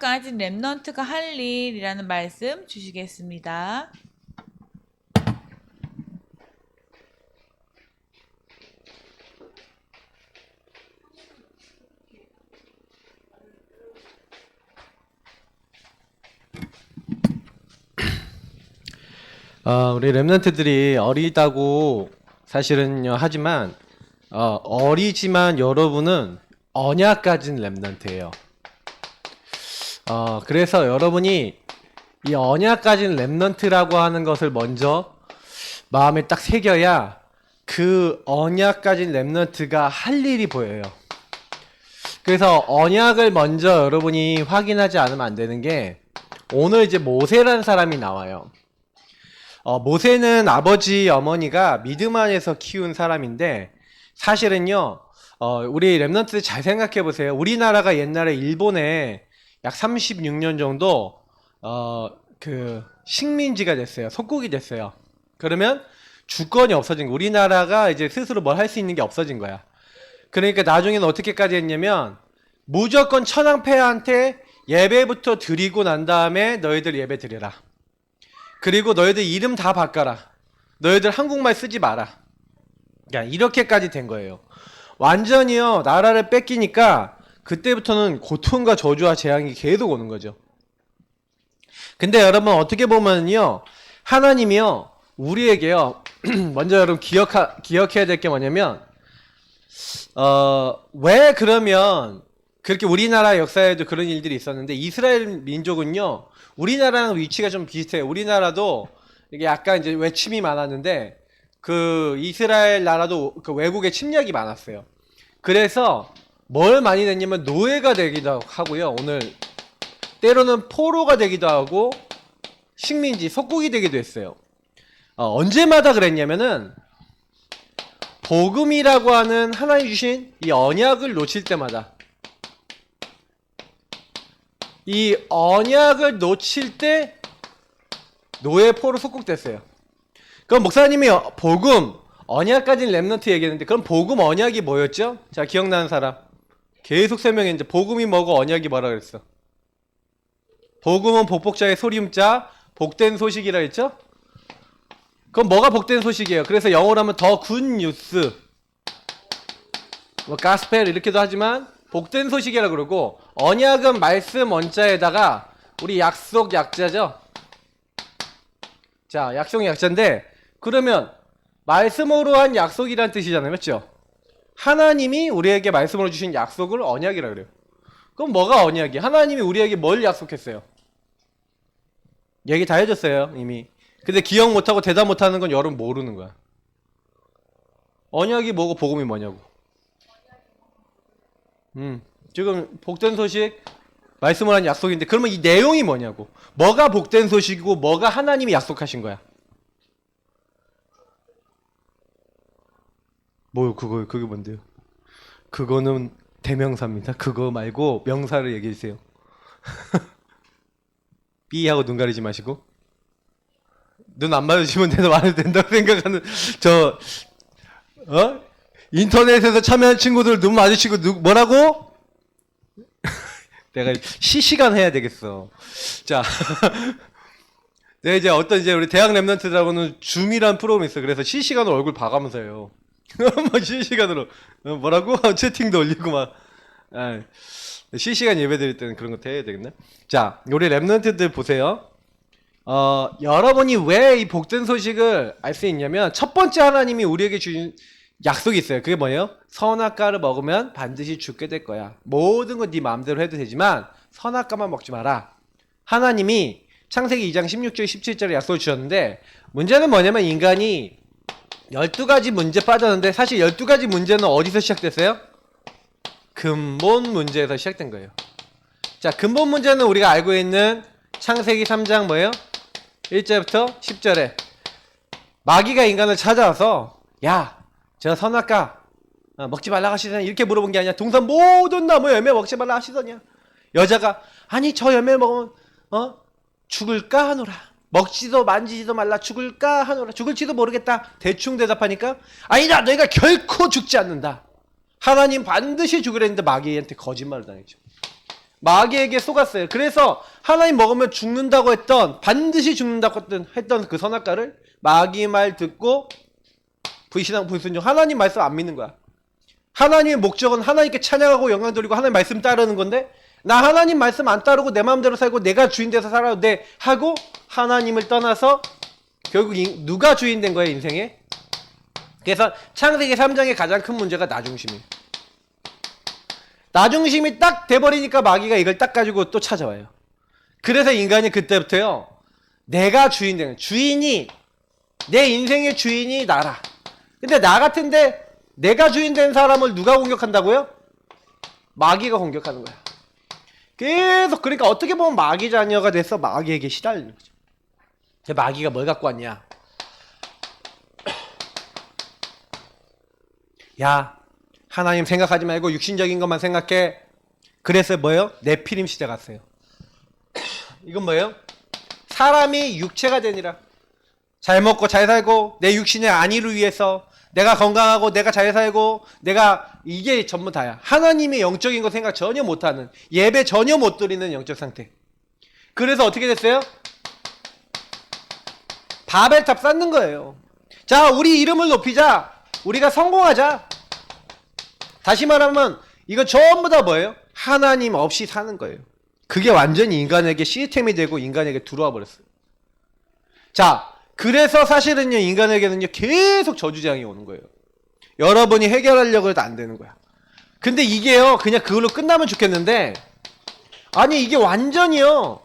언약까지 렘넌트가 할 일이라는 말씀 주시겠습니다. 우리 랩런트들이 어리다고 사실은요 하지만 어리지만 여러분은 언약 가진 랩런트예요. 그래서 여러분이 이 언약 가진 랩런트라고 하는 것을 먼저 마음에 딱 새겨야 그 언약 가진 랩런트가 할 일이 보여요. 그래서 언약을 먼저 여러분이 확인하지 않으면 안 되는 게, 오늘 이제 모세라는 사람이 나와요. 모세는 아버지 어머니가 믿음 안에서 키운 사람인데, 사실은요 우리 랩런트 잘 생각해 보세요. 우리나라가 옛날에 일본에 약 36년 정도 그 식민지가 됐어요. 속국이 됐어요. 그러면 주권이 없어진 거, 우리나라가 이제 스스로 뭘 할 수 있는 게 없어진 거야. 그러니까 나중에는 어떻게까지 했냐면, 무조건 천황폐하한테 예배부터 드리고 난 다음에 너희들 예배 드려라. 그리고 너희들 이름 다 바꿔라. 너희들 한국말 쓰지 마라. 그러니까 이렇게까지 된 거예요. 완전히요 나라를 뺏기니까 그때부터는 고통과 저주와 재앙이 계속 오는 거죠. 근데 여러분 어떻게 보면요, 하나님이요 우리에게요 먼저 여러분 기억해야 될 게 뭐냐면, 왜 그러면 그렇게 우리나라 역사에도 그런 일들이 있었는데, 이스라엘 민족은요 우리나라랑 위치가 좀 비슷해요. 우리나라도 이게 약간 이제 외침이 많았는데, 그 이스라엘 나라도 그 외국의 침략이 많았어요. 그래서 뭘 많이 됐냐면 노예가 되기도 하고요, 오늘 때로는 포로가 되기도 하고 식민지 속국이 되기도 했어요. 언제마다 그랬냐면은, 복음이라고 하는 하나님 주신 이 언약을 놓칠 때마다, 이 언약을 놓칠 때 노예 포로 속국됐어요. 그럼 목사님이 복음 언약 가진 랩런트 얘기했는데, 그럼 복음 언약이 뭐였죠? 자, 기억나는 사람 계속 설명했는데, 복음이 뭐고 언약이 뭐라 그랬어? 복음은 복복자의 소리음자 복된 소식이라 했죠? 그럼 뭐가 복된 소식이에요? 그래서 영어로 하면 더 굿 뉴스, 뭐 가스펠 이렇게도 하지만 복된 소식이라 그러고, 언약은 말씀 원자에다가 우리 약속 약자죠. 자, 약속 약자인데, 그러면 말씀으로 한 약속이란 뜻이잖아요, 맞죠? 하나님이 우리에게 말씀으로 주신 약속을 언약이라 그래요. 그럼 뭐가 언약이야? 하나님이 우리에게 뭘 약속했어요? 얘기 다 해줬어요 이미. 근데 기억 못하고 대답 못하는 건 여러분 모르는 거야. 언약이 뭐고 복음이 뭐냐고. 지금 복된 소식 말씀을 한 약속인데, 그러면 이 내용이 뭐냐고. 뭐가 복된 소식이고 뭐가 하나님이 약속하신 거야. 뭐 그게 뭔데요? 그거는 대명사입니다. 그거 말고 명사를 얘기해 주세요. 삐하고 눈 가리지 마시고, 눈 안 마주치면 말해도 된다고 생각하는 인터넷에서 참여한 친구들 눈 마주치고 뭐라고? 내가 시시간 해야 되겠어. 자, 네, 이제 이제 우리 대학 랩런트들하고는 줌이란 프로그램이 있어. 그래서 실시간으로 얼굴 봐가면서 해요. 뭐 실시간으로 뭐라고? 채팅도 올리고 막. 실시간 예배 드릴 때는 그런 거 해야 되겠네. 자, 우리 랩런트들 보세요. 여러분이 왜 이 복된 소식을 알 수 있냐면, 첫 번째 하나님이 우리에게 주신 약속이 있어요. 그게 뭐예요? 선악과를 먹으면 반드시 죽게 될 거야. 모든 건 네 마음대로 해도 되지만 선악과만 먹지 마라. 하나님이 창세기 2장 16절 17절에 약속을 주셨는데, 문제는 뭐냐면, 인간이 12가지 문제 빠졌는데, 사실 12가지 문제는 어디서 시작됐어요? 근본 문제에서 시작된 거예요. 자, 근본 문제는 우리가 알고 있는 창세기 3장 뭐예요? 1절부터 10절에 마귀가 인간을 찾아와서, 야, 저 선악과 먹지 말라 하시더냐, 이렇게 물어본 게 아니라, 동산 모든 나무 열매 먹지 말라 하시더냐. 여자가, 아니 저 열매 먹으면 죽을까 하노라. 먹지도 만지지도 말라. 죽을까 하노라. 죽을지도 모르겠다. 대충 대답하니까, 아니다, 너희가 결코 죽지 않는다. 하나님 반드시 죽으려 했는데 마귀한테 거짓말을 당했죠. 마귀에게 속았어요. 그래서 하나님 먹으면 죽는다고 했던, 반드시 죽는다고 했던 그 선악과를 마귀 말 듣고 불신앙 불순종, 하나님 말씀 안 믿는 거야. 하나님의 목적은 하나님께 찬양하고 영광 돌리고 하나님 말씀 따르는 건데, 나 하나님 말씀 안 따르고 내 마음대로 살고 내가 주인 돼서 살아도 돼 하고 하나님을 떠나서 결국 누가 주인 된 거예요, 인생에? 그래서 창세기 3장의 가장 큰 문제가 나중심이에요. 나중심이 딱 돼버리니까 마귀가 이걸 딱 가지고 또 찾아와요. 그래서 인간이 그때부터요, 내가 주인 되는, 주인이, 내 인생의 주인이 나라. 근데 나 같은데 내가 주인 된 사람을 누가 공격한다고요? 마귀가 공격하는 거야. 계속, 그러니까 어떻게 보면 마귀 자녀가 돼서 마귀에게 시달리는 거죠. 마귀가 뭘 갖고 왔냐? 야, 하나님 생각하지 말고 육신적인 것만 생각해. 그래서 뭐예요? 네피림 시대 갔어요. 이건 뭐예요? 사람이 육체가 되니라. 잘 먹고 잘 살고 내 육신의 안위를 위해서 내가 건강하고 내가 잘 살고 내가, 이게 전부 다야. 하나님의 영적인 거 생각 전혀 못하는, 예배 전혀 못 드리는 영적 상태. 그래서 어떻게 됐어요? 바벨탑 쌓는 거예요. 자, 우리 이름을 높이자. 우리가 성공하자. 다시 말하면 이거 전부 다 뭐예요? 하나님 없이 사는 거예요. 그게 완전히 인간에게 시스템이 되고 인간에게 들어와 버렸어요. 자, 그래서 사실은요, 인간에게는요 계속 저주재앙이 오는 거예요. 여러분이 해결하려고 해도 안 되는 거야. 근데 이게요, 그냥 그걸로 끝나면 좋겠는데, 아니 이게 완전히요,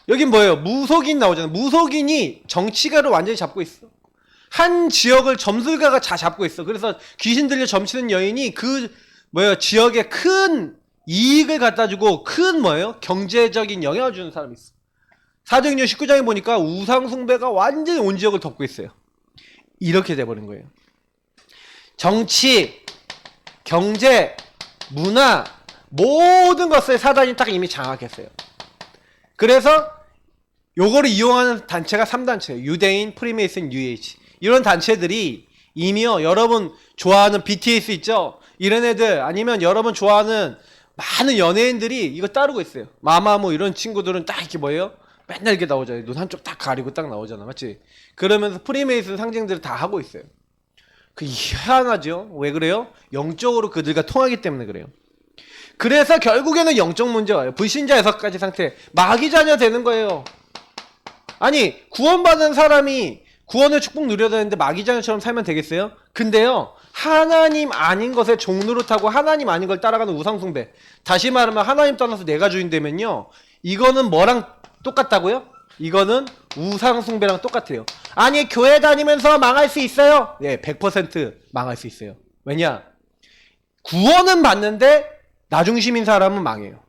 여긴 뭐예요? 무속인 나오잖아요. 무속인이 정치가를 완전히 잡고 있어. 한 지역을 점술가가 다 잡고 있어. 그래서 귀신 들려 점치는 여인이 그 지역에 큰 이익을 갖다 주고 큰 경제적인 영향을 주는 사람이 있어. 사도행전 19장에 보니까 우상 숭배가 완전히 온 지역을 덮고 있어요. 이렇게 돼버린 거예요. 정치, 경제, 문화, 모든 것을 사단이 딱 이미 장악했어요. 그래서 요거를 이용하는 단체가 3단체예요. 유대인, 프리메이슨, UH. 이런 단체들이 이미요, 여러분 좋아하는 BTS 있죠? 이런 애들, 아니면 여러분 좋아하는 많은 연예인들이 이거 따르고 있어요. 마마무 이런 친구들은 딱 이렇게 맨날 이렇게 나오잖아요. 눈 한쪽 딱 가리고 딱 나오잖아. 맞지? 그러면서 프리메이슨 상징들을 다 하고 있어요. 그 희한하죠? 왜 그래요? 영적으로 그들과 통하기 때문에 그래요. 그래서 결국에는 영적 문제가 와요. 불신자 6가지 상태. 마귀 자녀 되는 거예요. 아니, 구원받은 사람이 구원의 축복 누려야 되는데 마귀 자녀처럼 살면 되겠어요? 근데요, 하나님 아닌 것에 종노릇하고 하나님 아닌 걸 따라가는 우상숭배. 다시 말하면 하나님 떠나서 내가 주인 되면요, 이거는 뭐랑 똑같다고요? 이거는 우상숭배랑 똑같아요. 아니, 교회 다니면서 망할 수 있어요? 네, 100% 망할 수 있어요. 왜냐? 구원은 받는데 나중심인 사람은 망해요.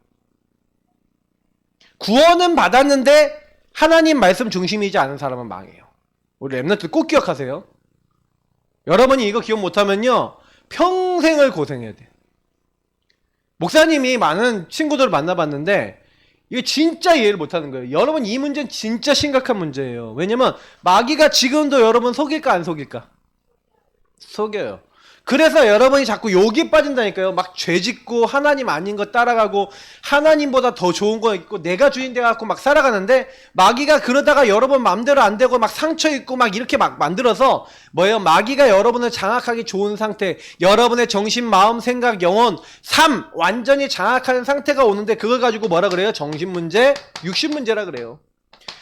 구원은 받았는데 하나님 말씀 중심이지 않은 사람은 망해요. 우리 랩런트 꼭 기억하세요. 여러분이 이거 기억 못하면요, 평생을 고생해야 돼. 목사님이 많은 친구들을 만나봤는데 이게 진짜 이해를 못하는 거예요. 여러분, 이 문제는 진짜 심각한 문제예요. 왜냐면 마귀가 지금도 여러분 속일까 안 속일까? 속여요. 그래서 여러분이 자꾸 욕이 빠진다니까요. 막 죄짓고 하나님 아닌 거 따라가고 하나님보다 더 좋은 거 있고 내가 주인 돼갖고 막 살아가는데, 마귀가 그러다가 여러분 마음대로 안 되고 막 상처 있고 막 이렇게 막 만들어서 마귀가 여러분을 장악하기 좋은 상태, 여러분의 정신, 마음, 생각, 영혼, 삶 완전히 장악하는 상태가 오는데, 그걸 가지고 뭐라 그래요? 정신문제, 육신문제라 그래요.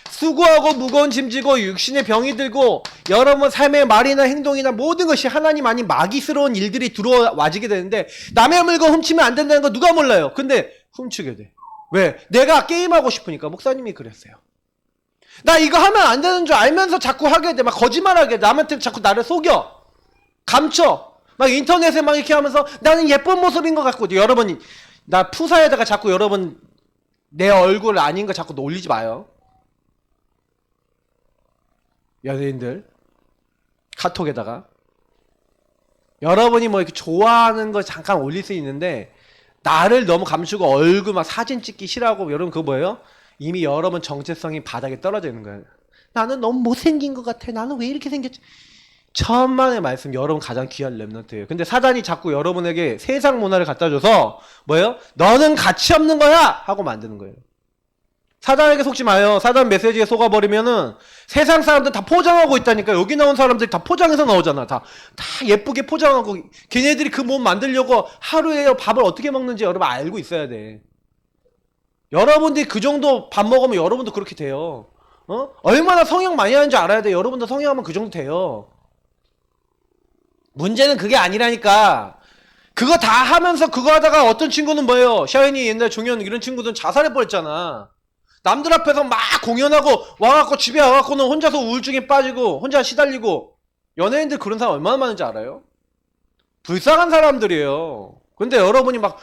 수고하고 무거운 짐 지고 육신의 병이 들고 여러분 삶의 말이나 행동이나 모든 것이 하나님 아닌 마귀스러운 일들이 들어와지게 되는데, 남의 물건 훔치면 안 된다는 거 누가 몰라요? 근데 훔치게 돼. 왜? 내가 게임하고 싶으니까. 목사님이 그랬어요. 나 이거 하면 안 되는 줄 알면서 자꾸 하게 돼. 막 거짓말하게 돼. 남한테 자꾸 나를 속여, 감춰. 막 인터넷에 막 이렇게 하면서 나는 예쁜 모습인 것 같고. 여러분이 나 푸사에다가 자꾸 여러분 내 얼굴 아닌 거 자꾸 올리지 마요. 연예인들 카톡에다가 여러분이 이렇게 좋아하는 거 잠깐 올릴 수 있는데, 나를 너무 감추고 얼굴 막 사진 찍기 싫어하고, 여러분 그거 뭐예요? 이미 여러분 정체성이 바닥에 떨어져 있는 거예요. 나는 너무 못생긴 것 같아. 나는 왜 이렇게 생겼지? 천만의 말씀, 여러분 가장 귀한 렘넌트예요. 근데 사단이 자꾸 여러분에게 세상 문화를 갖다 줘서 뭐예요? 너는 가치 없는 거야! 하고 만드는 거예요. 사단에게 속지 마요. 사단 메시지에 속아버리면은 세상 사람들 다 포장하고 있다니까. 여기 나온 사람들이 다 포장해서 나오잖아. 다 예쁘게 포장하고. 걔네들이 그 몸 만들려고 하루에 밥을 어떻게 먹는지 여러분 알고 있어야 돼. 여러분들이 그 정도 밥 먹으면 여러분도 그렇게 돼요. 얼마나 성형 많이 하는지 알아야 돼. 여러분도 성형하면 그 정도 돼요. 문제는 그게 아니라니까. 그거 다 하면서 그거 하다가 어떤 친구는 뭐예요? 샤이니, 옛날 종현 이런 친구들은 자살해 버렸잖아. 남들 앞에서 막 공연하고 와갖고 집에 와갖고는 혼자서 우울증에 빠지고 혼자 시달리고. 연예인들 그런 사람 얼마나 많은지 알아요? 불쌍한 사람들이에요. 근데 여러분이 막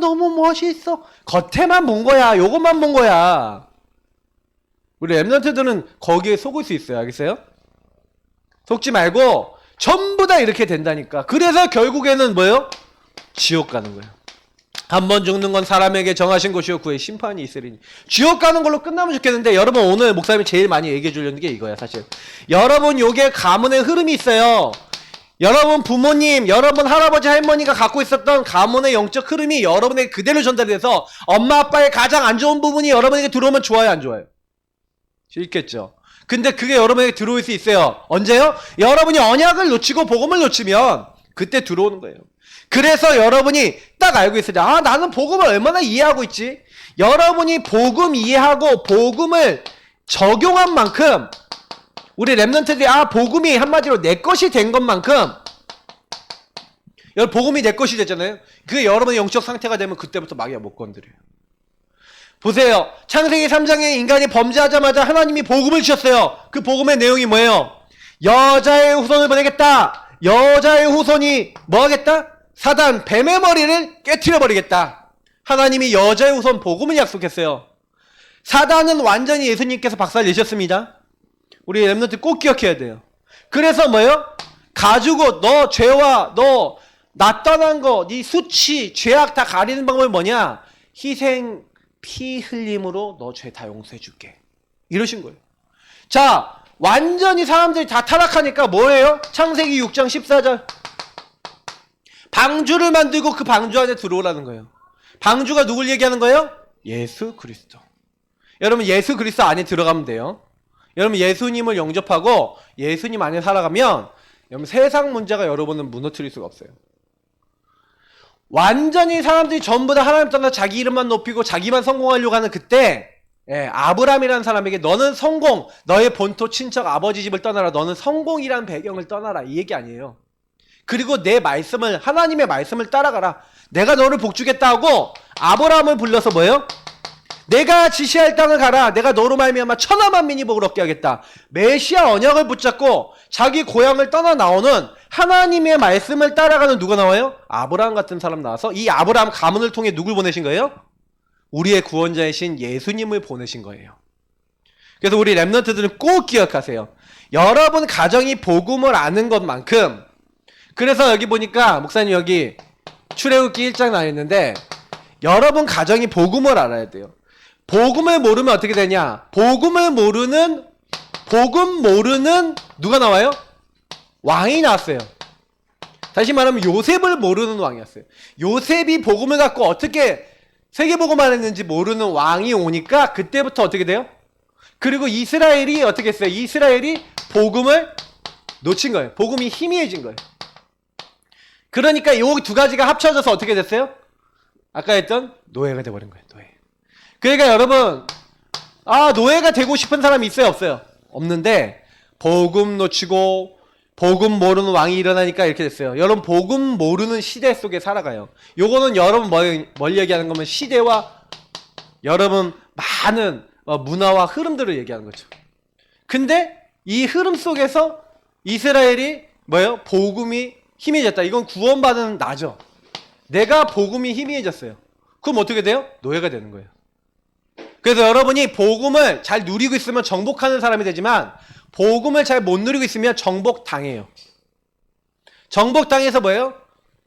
너무 멋있어. 겉에만 본 거야. 요것만 본 거야. 우리 랩런트들은 거기에 속을 수 있어요. 알겠어요? 속지 말고 전부 다 이렇게 된다니까. 그래서 결국에는 뭐예요? 지옥 가는 거예요. 한 번 죽는 건 사람에게 정하신 것이요 그의 심판이 있으리니. 지옥 가는 걸로 끝나면 좋겠는데, 여러분 오늘 목사님이 제일 많이 얘기해 주려는 게 이거야 사실. 여러분 요게 가문의 흐름이 있어요. 여러분 부모님, 여러분 할아버지 할머니가 갖고 있었던 가문의 영적 흐름이 여러분에게 그대로 전달돼서 엄마 아빠의 가장 안 좋은 부분이 여러분에게 들어오면 좋아요 안 좋아요? 싫겠죠. 근데 그게 여러분에게 들어올 수 있어요. 언제요? 여러분이 언약을 놓치고 복음을 놓치면 그때 들어오는 거예요. 그래서 여러분이 딱 알고 있어요. 나는 복음을 얼마나 이해하고 있지? 여러분이 복음 이해하고 복음을 적용한 만큼 우리 랩런트들이 복음이 한마디로 내 것이 된 것만큼, 복음이 내 것이 됐잖아요. 그게 여러분의 영적 상태가 되면 그때부터 마귀가 못 건드려요. 보세요. 창세기 3장에 인간이 범죄하자마자 하나님이 복음을 주셨어요. 그 복음의 내용이 뭐예요? 여자의 후손을 보내겠다. 여자의 후손이 뭐 하겠다? 사단, 뱀의 머리를 깨트려 버리겠다. 하나님이 여자의 후손 복음을 약속했어요. 사단은 완전히 예수님께서 박살 내셨습니다. 우리 랩런트 꼭 기억해야 돼요. 그래서 뭐예요? 가지고 너 죄와 너 나 떠난 거, 네 수치, 죄악 다 가리는 방법이 뭐냐? 희생, 피 흘림으로 너 죄 다 용서해 줄게. 이러신 거예요. 자, 완전히 사람들이 다 타락하니까 뭐예요? 창세기 6장 14절. 방주를 만들고 그 방주 안에 들어오라는 거예요. 방주가 누굴 얘기하는 거예요? 예수 그리스도. 여러분 예수 그리스도 안에 들어가면 돼요. 여러분 예수님을 영접하고 예수님 안에 살아가면 여러분 세상 문제가 여러분을 무너뜨릴 수가 없어요. 완전히 사람들이 전부 다 하나님 떠나 자기 이름만 높이고 자기만 성공하려고 하는 그때, 아브라함이라는 사람에게 너는 성공, 너의 본토 친척 아버지 집을 떠나라, 너는 성공이라는 배경을 떠나라, 이 얘기 아니에요. 그리고 내 말씀을, 하나님의 말씀을 따라가라. 내가 너를 복주겠다 하고 아브라함을 불러서 뭐예요? 내가 지시할 땅을 가라. 내가 너로 말미암아 천하 만민이 복을 얻게 하겠다. 메시아 언약을 붙잡고 자기 고향을 떠나 나오는 하나님의 말씀을 따라가는 누가 나와요? 아브라함 같은 사람 나와서 이 아브라함 가문을 통해 누굴 보내신 거예요? 우리의 구원자이신 예수님을 보내신 거예요. 그래서 우리 랩런트들은 꼭 기억하세요. 여러분 가정이 복음을 아는 것만큼, 그래서 여기 보니까 목사님 여기 출애굽기 1장 나와있는데 여러분 가정이 복음을 알아야 돼요. 복음을 모르면 어떻게 되냐? 복음 모르는 누가 나와요? 왕이 나왔어요. 다시 말하면 요셉을 모르는 왕이었어요. 요셉이 복음을 갖고 어떻게 세계복음을 했는지 모르는 왕이 오니까 그때부터 어떻게 돼요? 그리고 이스라엘이 어떻게 했어요? 이스라엘이 복음을 놓친 거예요. 복음이 희미해진 거예요. 그러니까 이 두 가지가 합쳐져서 어떻게 됐어요? 아까 했던 노예가 돼버린 거예요. 노예. 그러니까 여러분, 노예가 되고 싶은 사람이 있어요? 없어요? 없는데 복음 놓치고 복음 모르는 왕이 일어나니까 이렇게 됐어요. 여러분 복음 모르는 시대 속에 살아가요. 요거는 여러분 뭘 얘기하는 거면 시대와 여러분 많은 문화와 흐름들을 얘기하는 거죠. 근데 이 흐름 속에서 이스라엘이 뭐예요? 복음이 희미해졌다. 이건 구원받은 나죠. 내가 복음이 희미해졌어요. 그럼 어떻게 돼요? 노예가 되는 거예요. 그래서 여러분이 복음을 잘 누리고 있으면 정복하는 사람이 되지만 복음을 잘 못 누리고 있으면 정복당해요. 정복당해서 뭐예요?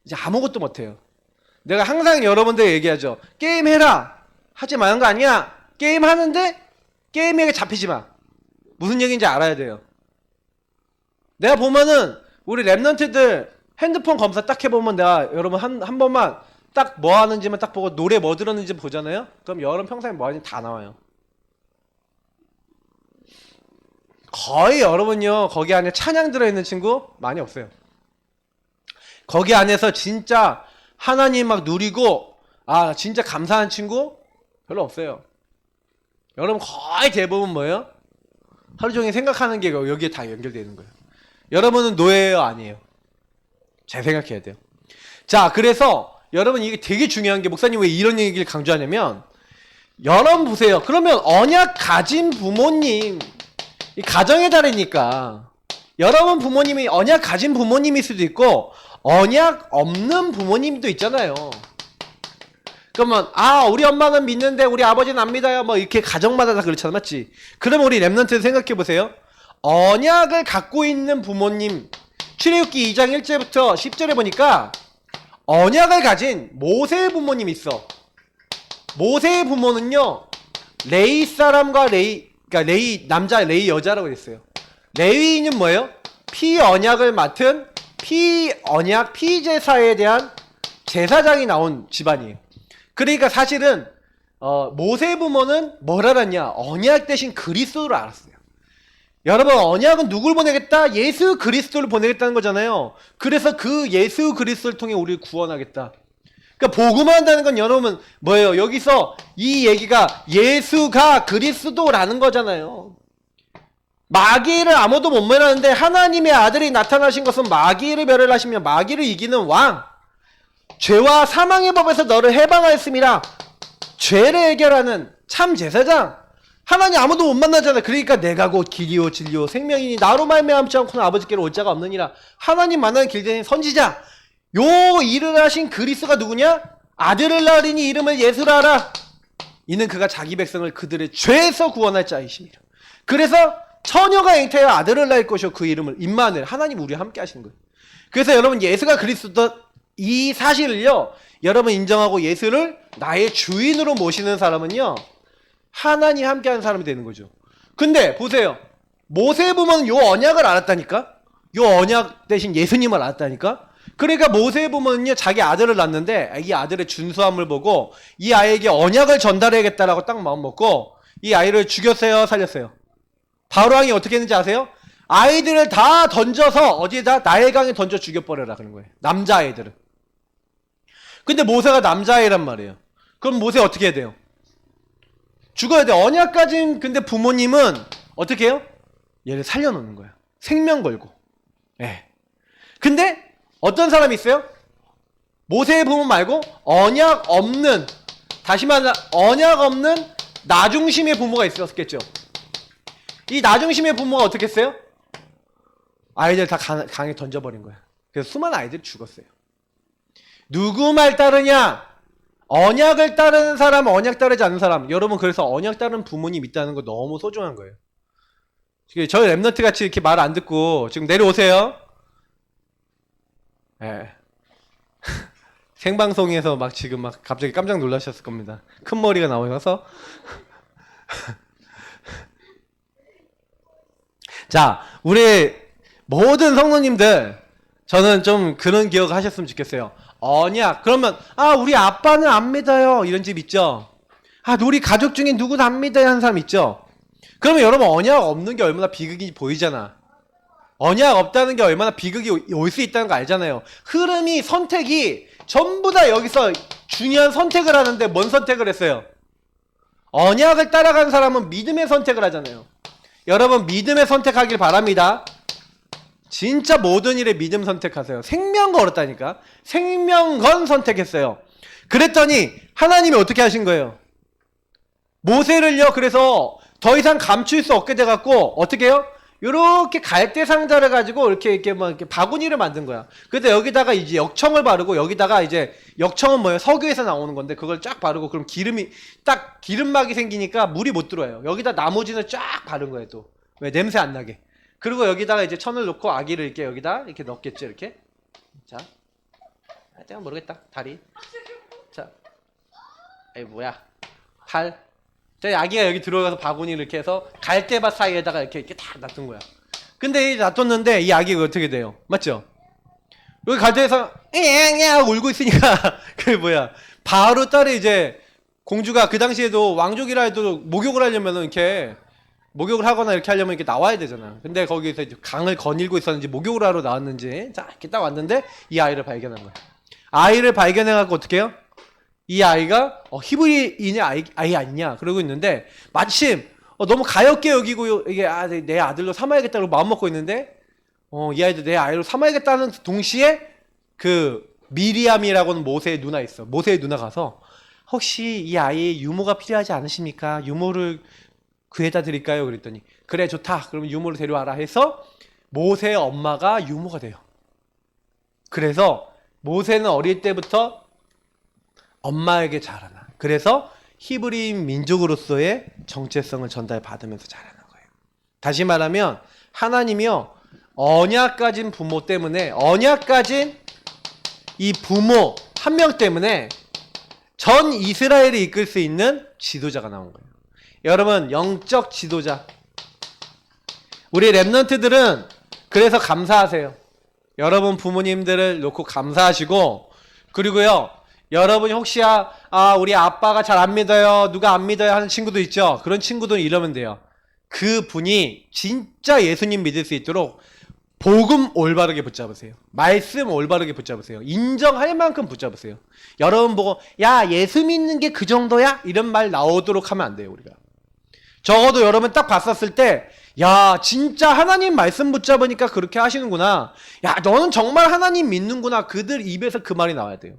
이제 아무것도 못해요. 내가 항상 여러분들 얘기하죠. 게임해라. 하지 마는 거 아니야. 게임 하는데 게임에게 잡히지 마. 무슨 얘기인지 알아야 돼요. 내가 보면은 우리 랩런트들 핸드폰 검사 딱 해보면 내가 여러분 한 번만 딱 뭐 하는지만 딱 보고 노래 뭐 들었는지 보잖아요. 그럼 여러분 평소에 뭐 하는지 다 나와요. 거의 여러분요 거기 안에 찬양 들어있는 친구 많이 없어요. 거기 안에서 진짜 하나님 막 누리고 아 진짜 감사한 친구 별로 없어요. 여러분 거의 대부분 뭐예요? 하루 종일 생각하는 게 여기에 다 연결되는 거예요. 여러분은 노예예요 아니에요? 잘 생각해야 돼요. 자 그래서 여러분 이게 되게 중요한 게 목사님 왜 이런 얘기를 강조하냐면 여러분 보세요. 그러면 언약 가진 부모님 이 가정의 달이니까 여러분 부모님이 언약 가진 부모님일 수도 있고 언약 없는 부모님도 있잖아요. 그러면 아 우리 엄마는 믿는데 우리 아버지는 안 믿어요 뭐 이렇게 가정마다 다 그렇잖아 맞지? 그러면 우리 랩런트 생각해 보세요. 언약을 갖고 있는 부모님 출애굽기 2장 1절부터 10절에 보니까 언약을 가진 모세의 부모님이 있어. 모세의 부모는요 레이 사람과 그러니까 레이 남자 레이 여자라고 했어요. 레위인은 뭐예요? 피언약을 맡은 피언약 피제사에 대한 제사장이 나온 집안이에요. 그러니까 사실은 모세 부모는 뭘 알았냐? 언약 대신 그리스도를 알았어요. 여러분 언약은 누굴 보내겠다? 예수 그리스도를 보내겠다는 거잖아요. 그래서 그 예수 그리스도를 통해 우리를 구원하겠다. 그러니까 복음을 한다는 건 여러분 뭐예요? 여기서 이 얘기가 예수가 그리스도라는 거잖아요. 마귀를 아무도 못 멸하는데 하나님의 아들이 나타나신 것은 마귀를 멸하시며 마귀를 이기는 왕 죄와 사망의 법에서 너를 해방하였음이라 죄를 해결하는 참 제사장 하나님 아무도 못 만나잖아요. 그러니까 내가 곧 길이요 진리요 생명이니 나로 말미암지 않고는 아버지께로 올 자가 없느니라. 하나님 만나는 길대는 선지자 요 일을 하신 그리스도가 누구냐? 아들을 낳으리니 이름을 예수라 하라. 이는 그가 자기 백성을 그들의 죄에서 구원할 자이십니다. 그래서 처녀가 잉태하여 아들을 낳을 것이요 그 이름을 임마누엘 하나님 우리와 함께 하시는 거예요. 그래서 여러분 예수가 그리스도 이 사실을요 여러분 인정하고 예수를 나의 주인으로 모시는 사람은요 하나님 함께하는 사람이 되는 거죠. 근데 보세요. 모세 부모는 요 언약을 알았다니까. 요 언약 대신 예수님을 알았다니까. 그러니까 모세 부모는요 자기 아들을 낳는데 이 아들의 준수함을 보고 이 아이에게 언약을 전달해야겠다라고 딱 마음 먹고 이 아이를 죽였어요 살렸어요? 바로왕이 어떻게 했는지 아세요? 아이들을 다 던져서 어디에다 나일강에 던져 죽여버려라 그런 거예요. 남자아이들을. 근데 모세가 남자아이란 말이에요. 그럼 모세 어떻게 해야 돼요? 죽어야 돼. 언약 가진 근데 부모님은 어떻게 해요? 얘를 살려놓는 거야. 생명 걸고. 예. 근데 어떤 사람이 있어요? 모세의 부모 말고 언약 없는 다시 말해 언약 없는 나중심의 부모가 있었겠죠. 이 나중심의 부모가 어떻게 했어요? 아이들 다 강에 던져버린 거야. 그래서 수많은 아이들이 죽었어요. 누구 말 따르냐? 언약을 따르는 사람, 언약 따르지 않는 사람. 여러분 그래서 언약 따르는 부모님 있다는 거 너무 소중한 거예요. 지금 저희 랩너트 같이 이렇게 말 안 듣고 지금 내려오세요. 예. 생방송에서 막 지금 막 갑자기 깜짝 놀라셨을 겁니다. 큰 머리가 나오셔서. 자, 우리 모든 성도님들 저는 좀 그런 기억 하셨으면 좋겠어요. 언약. 그러면 우리 아빠는 안 믿어요. 이런 집 있죠. 우리 가족 중에 누구도 안 믿어요 하는 사람 있죠. 그러면 여러분 언약 없는 게 얼마나 비극인지 보이잖아. 언약 없다는 게 얼마나 비극이 올 수 있다는 거 알잖아요. 흐름이 선택이 전부 다 여기서 중요한 선택을 하는데 뭔 선택을 했어요? 언약을 따라가는 사람은 믿음의 선택을 하잖아요. 여러분 믿음의 선택하길 바랍니다. 진짜 모든 일에 믿음 선택하세요. 생명 걸었다니까. 생명건 선택했어요. 그랬더니 하나님이 어떻게 하신 거예요? 모세를요 그래서 더 이상 감출 수 없게 돼갖고 어떻게 해요? 요렇게 갈대 상자를 가지고 이렇게 뭐 이렇게 바구니를 만든 거야. 그래서 여기다가 이제 역청을 바르고 여기다가 이제 역청은 뭐예요? 석유에서 나오는 건데 그걸 쫙 바르고 그럼 기름이 딱 기름막이 생기니까 물이 못 들어와요. 여기다 나머지는 쫙 바른 거예요 또. 왜? 냄새 안 나게. 그리고 여기다가 이제 천을 놓고 아기를 이렇게 여기다 이렇게 넣겠죠 이렇게. 자, 내가 모르겠다. 다리. 자, 에이 뭐야? 팔. 자, 아기가 여기 들어가서 바구니를 이렇게 해서 갈대밭 사이에다가 이렇게 다 놔둔 거야. 근데 놔뒀는데 이 아기가 어떻게 돼요? 맞죠? 여기 가정에서 앵앵 울고 있으니까 그 바로 딸이 이제 공주가 그 당시에도 왕족이라 해도 목욕을 하려면 이렇게 목욕을 하거나 이렇게 하려면 이렇게 나와야 되잖아. 근데 거기서 이제 강을 거닐고 있었는지 목욕을 하러 나왔는지 자 이렇게 딱 왔는데 이 아이를 발견한 거야. 아이를 발견해갖고 어떻게 해요? 이 아이가 히브리인의 아이 아니냐 그러고 있는데 마침 너무 가엾게 여기고 이게 내 아들로 삼아야겠다고 마음 먹고 있는데 이 아이도 내 아이로 삼아야겠다는 동시에 그 미리암이라고는 모세의 누나 있어. 모세의 누나 가서 혹시 이 아이의 유모가 필요하지 않으십니까? 유모를 구해다 드릴까요? 그랬더니 그래 좋다. 그러면 유모를 데려와라 해서 모세의 엄마가 유모가 돼요. 그래서 모세는 어릴 때부터 엄마에게 자라나. 그래서 히브리인 민족으로서의 정체성을 전달받으면서 자라는 거예요. 다시 말하면 하나님이요 언약 가진 부모 때문에 언약 가진 이 부모 한 명 때문에 전 이스라엘을 이끌 수 있는 지도자가 나온 거예요. 여러분 영적 지도자 우리 랩런트들은 그래서 감사하세요. 여러분 부모님들을 놓고 감사하시고 그리고요 여러분이 혹시 우리 아빠가 잘 안 믿어요 누가 안 믿어요 하는 친구도 있죠. 그런 친구들은 이러면 돼요. 그 분이 진짜 예수님 믿을 수 있도록 복음 올바르게 붙잡으세요. 말씀 올바르게 붙잡으세요. 인정할 만큼 붙잡으세요. 여러분 보고 야 예수 믿는 게 그 정도야? 이런 말 나오도록 하면 안 돼요. 우리가 적어도 여러분 딱 봤었을 때 야 진짜 하나님 말씀 붙잡으니까 그렇게 하시는구나. 야 너는 정말 하나님 믿는구나. 그들 입에서 그 말이 나와야 돼요.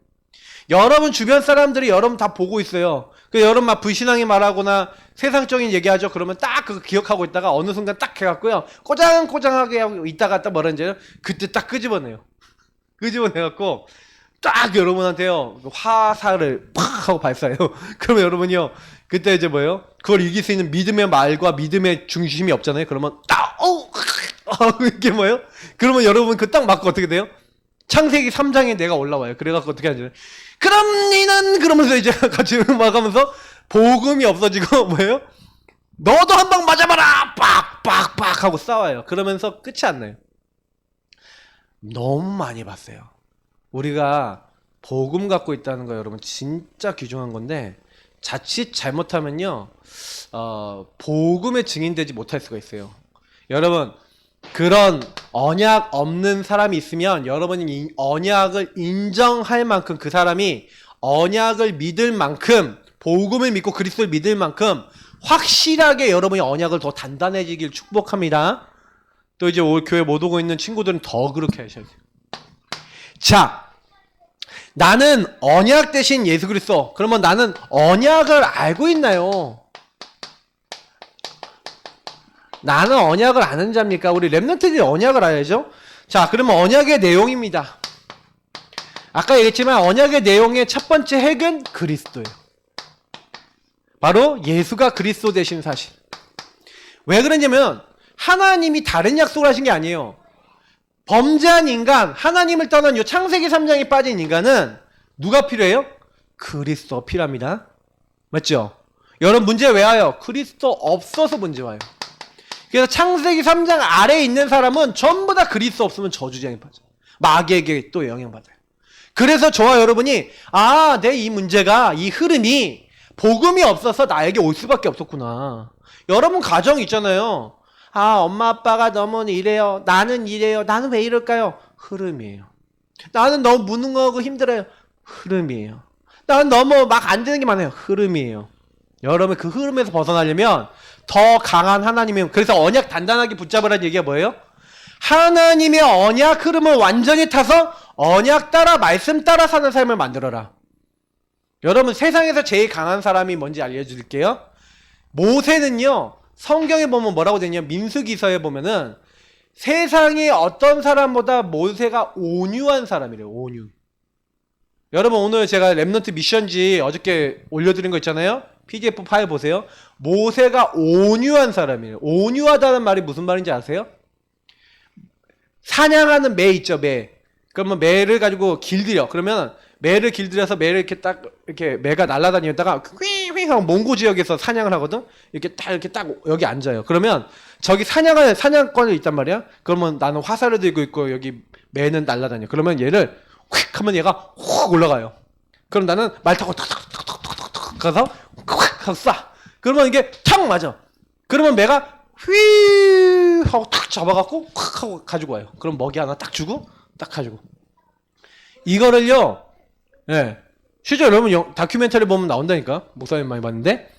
여러분 주변 사람들이 여러분 다 보고 있어요. 그 여러분 막 불신앙이 말하거나 세상적인 얘기하죠. 그러면 딱 그거 기억하고 있다가 어느 순간 딱 해갖고요 꼬장꼬장하게 하고 있다가 딱 뭐라는지 그때 딱 끄집어내요. 끄집어내갖고 딱 여러분한테요 화살을 팍 하고 발사해요. 그러면 여러분이요 그때 이제 뭐예요? 그걸 이길 수 있는 믿음의 말과 믿음의 중심이 없잖아요. 그러면 딱 이게 뭐예요? 그러면 여러분 그 딱 맞고 어떻게 돼요? 창세기 3장에 내가 올라와요. 그래갖고 어떻게 하죠? 그럼 니는 그러면서 이제 같이 막하면서 복음이 없어지고 뭐예요? 너도 한 방 맞아봐라! 빡빡빡 하고 싸워요. 그러면서 끝이 안 나요. 너무 많이 봤어요. 우리가 복음 갖고 있다는 거 여러분 진짜 귀중한 건데 자칫 잘못하면요 복음의 증인되지 못할 수가 있어요. 여러분 그런 언약 없는 사람이 있으면 여러분이 언약을 인정할 만큼 그 사람이 언약을 믿을 만큼 복음을 믿고 그리스도를 믿을 만큼 확실하게 여러분이 언약을 더 단단해지길 축복합니다. 또 이제 올 교회 못 오고 있는 친구들은 더 그렇게 하셔야 돼요. 자, 나는 언약 대신 예수 그리스도. 그러면 나는 언약을 알고 있나요? 나는 언약을 아는 자입니까? 우리 랩런트들이 언약을 알아야죠. 자, 그러면 언약의 내용입니다. 아까 얘기했지만 언약의 내용의 첫 번째 핵은 그리스도예요. 바로 예수가 그리스도 되신 사실. 왜 그러냐면 하나님이 다른 약속을 하신 게 아니에요. 범죄한 인간, 하나님을 떠난 요 창세기 3장에 빠진 인간은 누가 필요해요? 그리스도 필요합니다. 맞죠? 여러분 문제 왜 와요? 그리스도 없어서 문제 와요. 그래서 창세기 3장 아래에 있는 사람은 전부 다 그리스도 없으면 저주장에 빠져요. 마귀에게 또 영향받아요. 그래서 저와 여러분이 내 이 문제가 이 흐름이 복음이 없어서 나에게 올 수밖에 없었구나. 여러분 가정 있잖아요. 엄마 아빠가 너무 이래요. 나는 이래요. 나는 왜 이럴까요? 흐름이에요. 나는 너무 무능하고 힘들어요. 흐름이에요. 나는 너무 막 안 되는 게 많아요. 흐름이에요. 여러분 그 흐름에서 벗어나려면 더 강한 하나님의 그래서 언약 단단하게 붙잡으라는 얘기가 뭐예요? 하나님의 언약 흐름을 완전히 타서 언약 따라 말씀 따라 사는 삶을 만들어라. 여러분 세상에서 제일 강한 사람이 뭔지 알려드릴게요. 모세는요 성경에 보면 뭐라고 되냐 민수기서에 보면은 세상에 어떤 사람보다 모세가 온유한 사람이래요. 온유. 여러분 오늘 제가 랩넌트 미션지 어저께 올려드린 거 있잖아요. PDF 파일 보세요. 모세가 온유한 사람이에요. 온유하다는 말이 무슨 말인지 아세요? 사냥하는 매 있죠, 매. 그러면 매를 가지고 길들여. 그러면 매를 길들여서 매를 이렇게 딱 이렇게 매가 날아다니다가 휘휘 힐링하고 몽고 지역에서 사냥을 하거든. 이렇게 딱 여기 앉아요. 그러면 저기 사냥권이 있단 말이야. 그러면 나는 화살을 들고 있고 여기 매는 날아다녀. 그러면 얘를 휙 하면 얘가 훅 올라가요. 그럼 나는 말 타고 탁탁탁탁탁탁 가서 휙 하고 쏴. 그러면 이게 탁 맞아. 그러면 매가 휘 하고 탁 잡아갖고 콱 하고 가지고 와요. 그럼 먹이 하나 딱 주고 딱 가지고. 이거를요. 예. 실제 여러분 다큐멘터리 보면 나온다니까. 목사님 많이 봤는데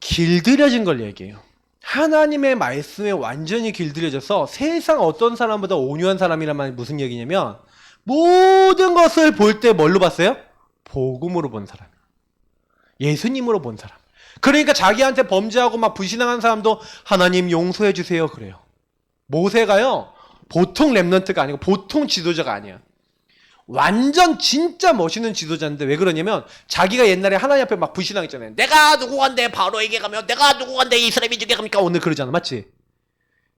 길들여진 걸 얘기해요. 하나님의 말씀에 완전히 길들여져서 세상 어떤 사람보다 온유한 사람이란 말이 무슨 얘기냐면 모든 것을 볼 때 뭘로 봤어요? 복음으로 본 사람. 예수님으로 본 사람. 그러니까 자기한테 범죄하고 막 불신앙한 사람도 하나님 용서해 주세요 그래요. 모세가요 보통 랩런트가 아니고 보통 지도자가 아니야. 완전 진짜 멋있는 지도자인데 왜 그러냐면 자기가 옛날에 하나님 앞에 막 불신앙했잖아요. 내가 누구간데 바로에게 가며 내가 누구간데 이스라엘 민족에게 갑니까? 오늘 그러잖아. 맞지?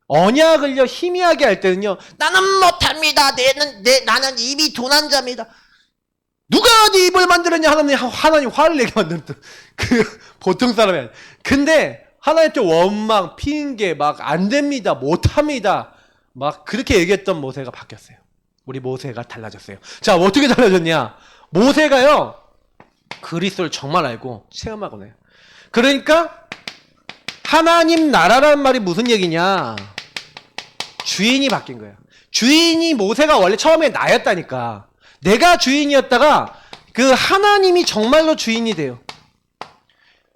언약을요 희미하게 할 때는요 나는 못합니다. 나는 이미 도난자입니다. 누가 네 입을 만들었냐? 하나님 화를 내게 만들었던 그 보통 사람이 아니야. 근데 하나님한테 원망, 핑계 막 안 됩니다. 못합니다. 막 그렇게 얘기했던 모세가 바뀌었어요. 우리 모세가 달라졌어요. 자, 어떻게 달라졌냐? 모세가요 그리스도를 정말 알고 체험하고 해요. 그러니까 하나님 나라라는 말이 무슨 얘기냐? 주인이 바뀐 거예요. 주인이 모세가 원래 처음에 나였다니까. 내가 주인이었다가 그 하나님이 정말로 주인이 돼요.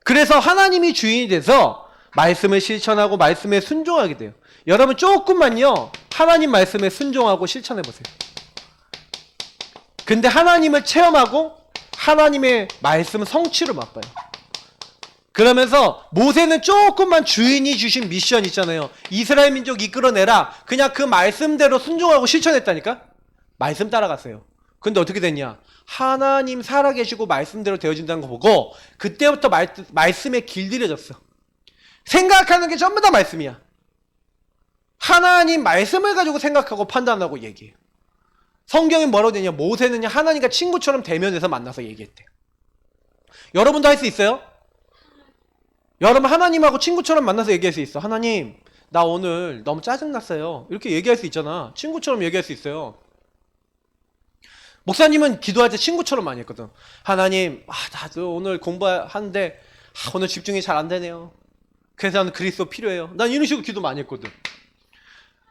그래서 하나님이 주인이 돼서 말씀을 실천하고 말씀에 순종하게 돼요. 여러분 조금만요 하나님 말씀에 순종하고 실천해 보세요. 근데 하나님을 체험하고 하나님의 말씀 성취를 맛봐요. 그러면서 모세는 조금만 주인이 주신 미션 있잖아요. 이스라엘 민족 이끌어내라. 그냥 그 말씀대로 순종하고 실천했다니까. 말씀 따라갔어요. 근데 어떻게 됐냐? 하나님 살아계시고 말씀대로 되어진다는 거 보고 그때부터 말씀에 길들여졌어. 생각하는 게 전부 다 말씀이야. 하나님 말씀을 가지고 생각하고 판단하고 얘기해요. 성경이 뭐라고 되냐? 모세는 하나님과 친구처럼 대면해서 만나서 얘기했대. 여러분도 할 수 있어요? 여러분 하나님하고 친구처럼 만나서 얘기할 수 있어. 하나님 나 오늘 너무 짜증났어요. 이렇게 얘기할 수 있잖아. 친구처럼 얘기할 수 있어요. 목사님은 기도할 때 친구처럼 많이 했거든. 하나님 나도 오늘 공부하는데 오늘 집중이 잘 안 되네요. 그래서 나는 그리스도 필요해요. 난 이런 식으로 기도 많이 했거든.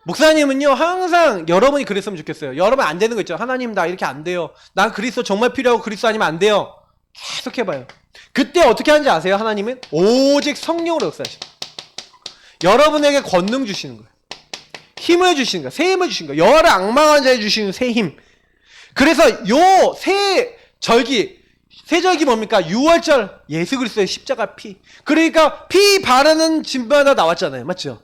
목사님은요 항상 여러분이 그랬으면 좋겠어요. 여러분 안 되는 거 있죠. 하나님 나 이렇게 안 돼요. 난 그리스도 정말 필요하고 그리스도 아니면 안 돼요. 계속 해봐요. 그때 어떻게 하는지 아세요? 하나님은 오직 성령으로 역사하시고 여러분에게 권능 주시는 거예요. 힘을 주시는 거예요. 새 힘을 주시는 거예요. 여호와를 앙망한 자에 주시는 새 힘. 그래서 요 새 절기 뭡니까? 6월절 예수 그리스도의 십자가 피. 그러니까 피 바르는 집마다 나왔잖아요. 맞죠?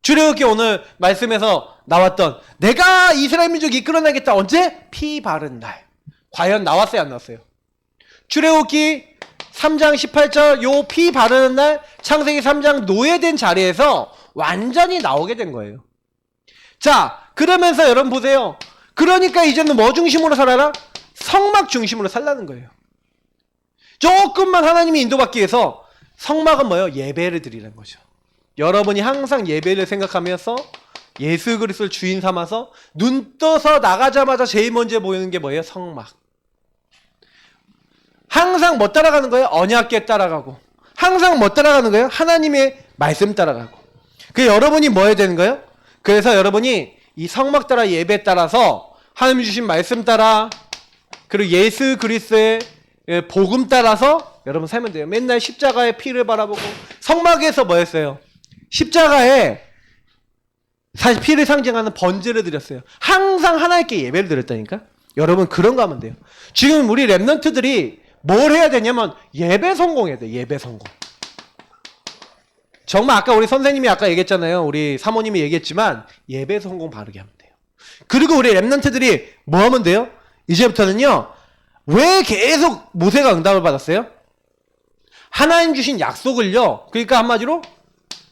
출애굽기 오늘 말씀에서 나왔던 내가 이스라엘 민족 이끌어내겠다. 언제? 피 바른 날. 과연 나왔어요? 안 나왔어요? 출애굽기 3장 18절 요 피 바르는 날 창세기 3장 노예된 자리에서 완전히 나오게 된 거예요. 자, 그러면서 여러분 보세요. 그러니까 이제는 뭐 중심으로 살아라? 성막 중심으로 살라는 거예요. 조금만 하나님이 인도받기 위해서 성막은 뭐예요? 예배를 드리는 거죠. 여러분이 항상 예배를 생각하면서 예수 그리스도를 주인 삼아서 눈 떠서 나가자마자 제일 먼저 보이는 게 뭐예요? 성막. 항상 뭐 따라가는 거예요? 언약궤 따라가고. 항상 뭐 따라가는 거예요? 하나님의 말씀 따라가고. 그래서 여러분이 뭐 해야 되는 거예요? 그래서 여러분이 이 성막 따라 예배 따라서 하나님 주신 말씀 따라 그리고 예수 그리스도의 복음 따라서 여러분 살면 돼요. 맨날 십자가의 피를 바라보고 성막에서 뭐 했어요? 십자가에 사실 피를 상징하는 번제를 드렸어요. 항상 하나님께 예배를 드렸다니까. 여러분 그런 거 하면 돼요. 지금 우리 랩런트들이 뭘 해야 되냐면 예배 성공해야 돼. 예배 성공. 정말 아까 우리 선생님이 아까 얘기했잖아요. 우리 사모님이 얘기했지만 예배 성공 바르게 하면 돼요. 그리고 우리 랩런트들이 뭐 하면 돼요? 이제부터는요. 왜 계속 모세가 응답을 받았어요? 하나님 주신 약속을요. 그러니까 한마디로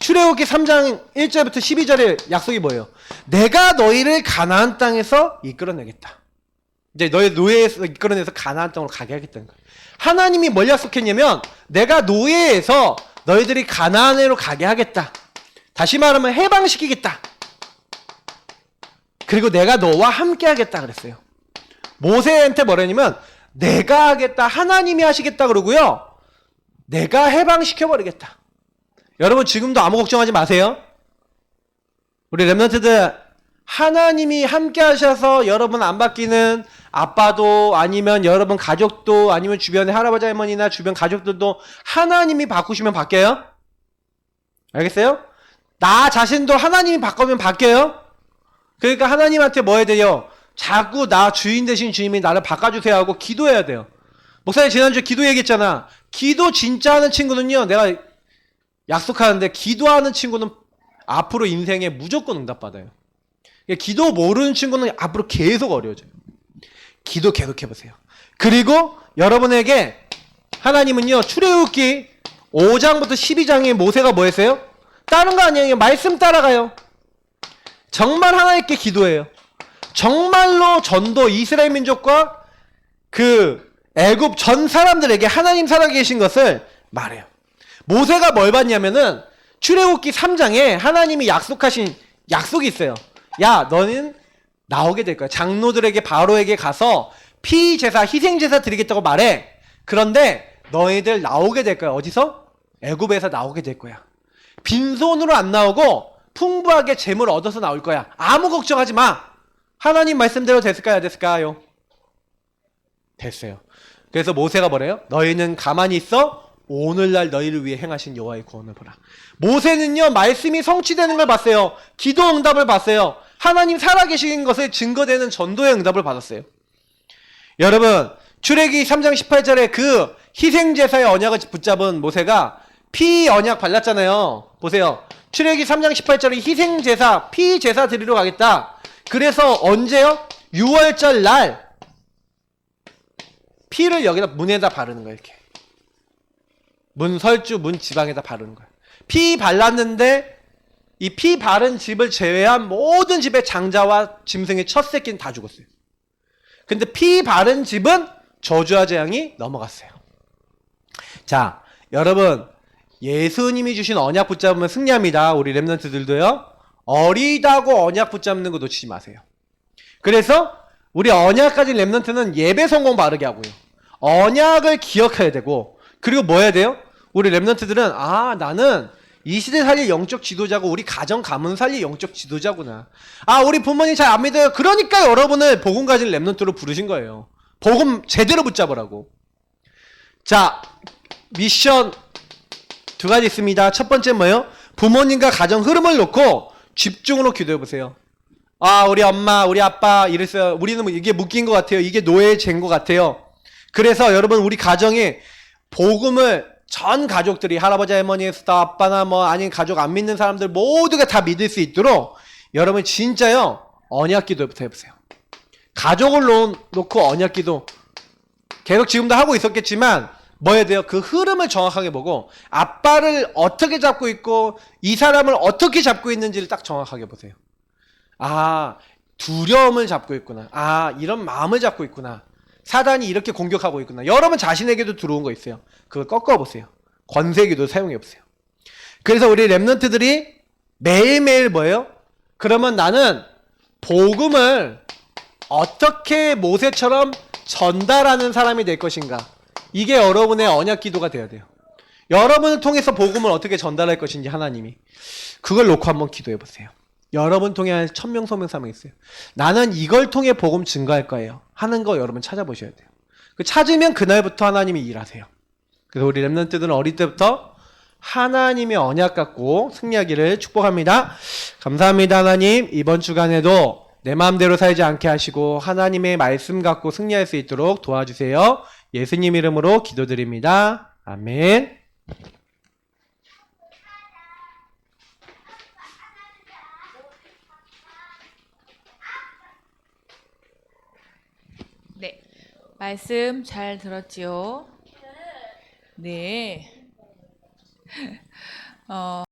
출애굽기 3장 1절부터 12절의 약속이 뭐예요? 내가 너희를 가나안 땅에서 이끌어내겠다. 이제 너희 노예에서 이끌어내서 가나안 땅으로 가게 하겠다는 거예요. 하나님이 뭘 약속했냐면 내가 노예에서 너희들이 가나안으로 가게 하겠다. 다시 말하면 해방시키겠다. 그리고 내가 너와 함께 하겠다 그랬어요. 모세한테 뭐라냐면 내가 하겠다. 하나님이 하시겠다 그러고요. 내가 해방시켜버리겠다. 여러분 지금도 아무 걱정하지 마세요. 우리 렘넌트들 하나님이 함께 하셔서 여러분 안 바뀌는 아빠도 아니면 여러분 가족도 아니면 주변의 할아버지 할머니나 주변 가족들도 하나님이 바꾸시면 바뀌어요? 알겠어요? 나 자신도 하나님이 바꾸면 바뀌어요? 그러니까 하나님한테 뭐 해야 돼요? 자꾸 나 주인 되신 주님이 나를 바꿔주세요 하고 기도해야 돼요. 목사님 지난주에 기도 얘기했잖아. 기도 진짜 하는 친구는요, 내가 약속하는데 기도하는 친구는 앞으로 인생에 무조건 응답받아요. 기도 모르는 친구는 앞으로 계속 어려워져요. 기도 계속 해보세요. 그리고 여러분에게 하나님은요, 출애굽기 5장부터 12장에 모세가 뭐 했어요? 다른 거 아니에요. 말씀 따라가요. 정말 하나님께 기도해요. 정말로 전도 이스라엘 민족과 그 애굽 전 사람들에게 하나님 살아계신 것을 말해요. 모세가 뭘 받냐면은 출애굽기 3장에 하나님이 약속하신 약속이 있어요. 야, 너는 나오게 될 거야. 장로들에게 바로에게 가서 피제사, 희생제사 드리겠다고 말해. 그런데 너희들 나오게 될 거야. 어디서? 애굽에서 나오게 될 거야. 빈손으로 안 나오고 풍부하게 재물 얻어서 나올 거야. 아무 걱정하지 마. 하나님 말씀대로 됐을까요? 안 됐을까요? 됐어요. 그래서 모세가 뭐래요? 너희는 가만히 있어. 오늘날 너희를 위해 행하신 여호와의 구원을 보라. 모세는요, 말씀이 성취되는 걸 봤어요. 기도 응답을 봤어요. 하나님 살아계신 것에 증거되는 전도의 응답을 받았어요. 여러분, 출애굽기 3장 18절에 그 희생제사의 언약을 붙잡은 모세가 피 언약 발랐잖아요. 보세요. 출애굽기 3장 18절에 희생제사, 피제사 드리러 가겠다. 그래서 언제요? 6월절 날 피를 여기다 문에다 바르는 거예요. 이렇게 문 설주 문 지방에다 바르는 거예요. 피 발랐는데 이 피 바른 집을 제외한 모든 집의 장자와 짐승의 첫 새끼는 다 죽었어요. 근데 피 바른 집은 저주와 재앙이 넘어갔어요. 자, 여러분, 예수님이 주신 언약 붙잡으면 승리합니다. 우리 렘넌트들도요. 어리다고 언약 붙잡는 거 놓치지 마세요. 그래서 우리 언약 가진 렘넌트는 예배 성공 바르게 하고요. 언약을 기억해야 되고, 그리고 뭐 해야 돼요? 우리 렘넌트들은 나는 이 시대 살릴 영적 지도자고 우리 가정 가문 살릴 영적 지도자구나. 우리 부모님 잘 안 믿어요. 그러니까 여러분을 복음 가진 렘넌트로 부르신 거예요. 복음 제대로 붙잡으라고. 자, 미션 두 가지 있습니다. 첫 번째 뭐예요? 부모님과 가정 흐름을 놓고 집중으로 기도해 보세요. 우리 엄마, 우리 아빠 이랬어요. 우리는 이게 묶인 것 같아요. 이게 노예의 죄인 것 같아요. 그래서 여러분, 우리 가정에 복음을 전 가족들이 할아버지 할머니, 아빠나 아닌 가족 안 믿는 사람들 모두가 다 믿을 수 있도록 여러분 진짜요, 언약 기도부터 해보세요. 가족을 놓고 언약 기도 계속 지금도 하고 있었겠지만 뭐 해야 돼요? 그 흐름을 정확하게 보고 아빠를 어떻게 잡고 있고 이 사람을 어떻게 잡고 있는지를 딱 정확하게 보세요. 두려움을 잡고 있구나. 이런 마음을 잡고 있구나. 사단이 이렇게 공격하고 있구나. 여러분 자신에게도 들어온 거 있어요. 그걸 꺾어보세요. 권세기도 사용해보세요. 그래서 우리 렘넌트들이 매일매일 뭐예요? 그러면 나는 복음을 어떻게 모세처럼 전달하는 사람이 될 것인가? 이게 여러분의 언약 기도가 돼야 돼요. 여러분을 통해서 복음을 어떻게 전달할 것인지 하나님이. 그걸 놓고 한번 기도해보세요. 여러분 통해 1000명, 소명, 사명 있어요. 나는 이걸 통해 복음 증거할 거예요. 하는 거 여러분 찾아보셔야 돼요. 그 찾으면 그날부터 하나님이 일하세요. 그래서 우리 렘넌트들은 어릴 때부터 하나님의 언약 갖고 승리하기를 축복합니다. 감사합니다. 하나님, 이번 주간에도 내 마음대로 살지 않게 하시고 하나님의 말씀 갖고 승리할 수 있도록 도와주세요. 예수님 이름으로 기도드립니다. 아멘. 네, 말씀 잘 들었지요? 네.